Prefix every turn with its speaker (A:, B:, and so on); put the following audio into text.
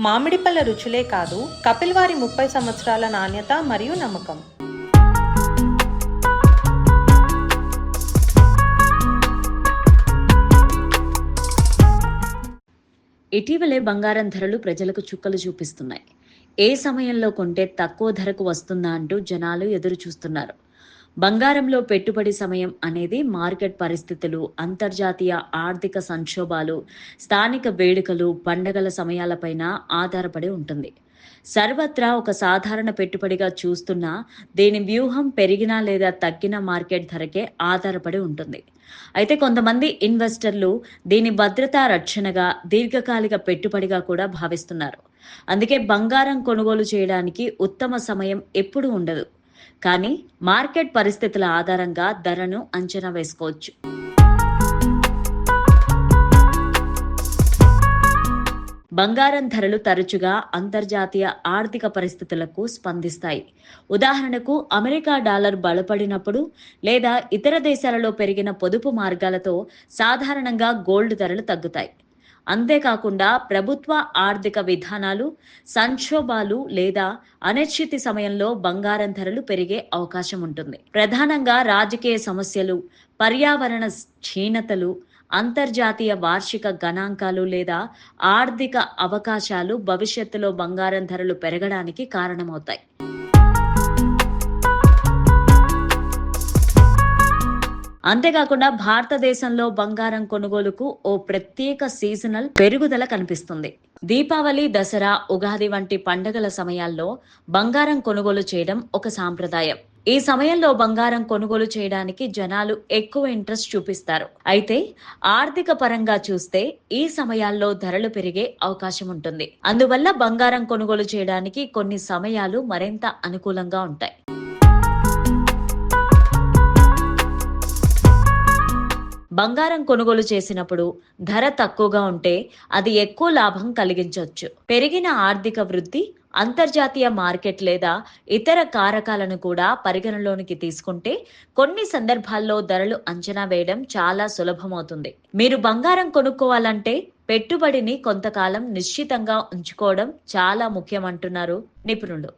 A: మామిడి పళ్ళ రుచులే కాదు, కపిల్ వారి 30 సంవత్సరాల నాణ్యత మరియు నమ్మకం.
B: ఇటీవలే బంగారం ధరలు ప్రజలకు చుక్కలు చూపిస్తున్నాయి. ఏ సమయంలో కొంటే తక్కువ ధరకు వస్తుందా అంటూ జనాలు ఎదురు చూస్తున్నారు. బంగారంలో పెట్టుబడి సమయం అనేది మార్కెట్ పరిస్థితులు, అంతర్జాతీయ ఆర్థిక సంక్షోభాలు, స్థానిక వేడుకలు, పండగల సమయాలపైన ఆధారపడి ఉంటుంది. సర్వత్రా ఒక సాధారణ పెట్టుబడిగా చూస్తున్నా దీని వ్యూహం పెరిగినా లేదా తగ్గిన మార్కెట్ ధరకే ఆధారపడి ఉంటుంది. అయితే కొంతమంది ఇన్వెస్టర్లు దీని భద్రతా రక్షణగా, దీర్ఘకాలిక పెట్టుబడిగా కూడా భావిస్తున్నారు. అందుకే బంగారం కొనుగోలు చేయడానికి ఉత్తమ సమయం ఎప్పుడూ ఉండదు. కానీ మార్కెట్ పరిస్థితుల ఆధారంగా ధరను అంచనా వేసుకోవచ్చు. బంగారం ధరలు తరచుగా అంతర్జాతీయ ఆర్థిక పరిస్థితులకు స్పందిస్తాయి. ఉదాహరణకు అమెరికా డాలర్ బలపడినప్పుడు లేదా ఇతర దేశాలలో పెరిగిన పొదుపు మార్గాలతో సాధారణంగా గోల్డ్ ధరలు తగ్గుతాయి. అంతేకాకుండా ప్రభుత్వ ఆర్థిక విధానాలు, సంక్షోభాలు లేదా అనిశ్చితి సమయంలో బంగారం ధరలు పెరిగే అవకాశం ఉంటుంది. ప్రధానంగా రాజకీయ సమస్యలు, పర్యావరణ క్షీణతలు, అంతర్జాతీయ వార్షిక గణాంకాలు లేదా ఆర్థిక అవకాశాలు భవిష్యత్తులో బంగారం ధరలు పెరగడానికి కారణమవుతాయి. అంతేకాకుండా భారతదేశంలో బంగారం కొనుగోలుకు ఓ ప్రత్యేక సీజనల్ పెరుగుదల కనిపిస్తుంది. దీపావళి, దసరా, ఉగాది వంటి పండుగల సమయాల్లో బంగారం కొనుగోలు చేయడం ఒక సాంప్రదాయం. ఈ సమయంలో బంగారం కొనుగోలు చేయడానికి జనాలు ఎక్కువ ఇంట్రెస్ట్ చూపిస్తారు. అయితే ఆర్థిక పరంగా చూస్తే ఈ సమయాల్లో ధరలు పెరిగే అవకాశం ఉంటుంది. అందువల్ల బంగారం కొనుగోలు చేయడానికి కొన్ని సమయాలు మరింత అనుకూలంగా ఉంటాయి. బంగారం కొనుగోలు చేసినప్పుడు ధర తక్కువగా ఉంటే అది ఎక్కువ లాభం కలిగించవచ్చు. పెరిగిన ఆర్థిక వృద్ధి, అంతర్జాతీయ మార్కెట్ లేదా ఇతర కారకాలను కూడా పరిగణలోనికి తీసుకుంటే కొన్ని సందర్భాల్లో ధరలు అంచనా వేయడం చాలా సులభమవుతుంది. మీరు బంగారం కొనుక్కోవాలంటే పెట్టుబడిని కొంతకాలం నిశ్చితంగా ఉంచుకోవడం చాలా ముఖ్యమంటున్నారు నిపుణులు.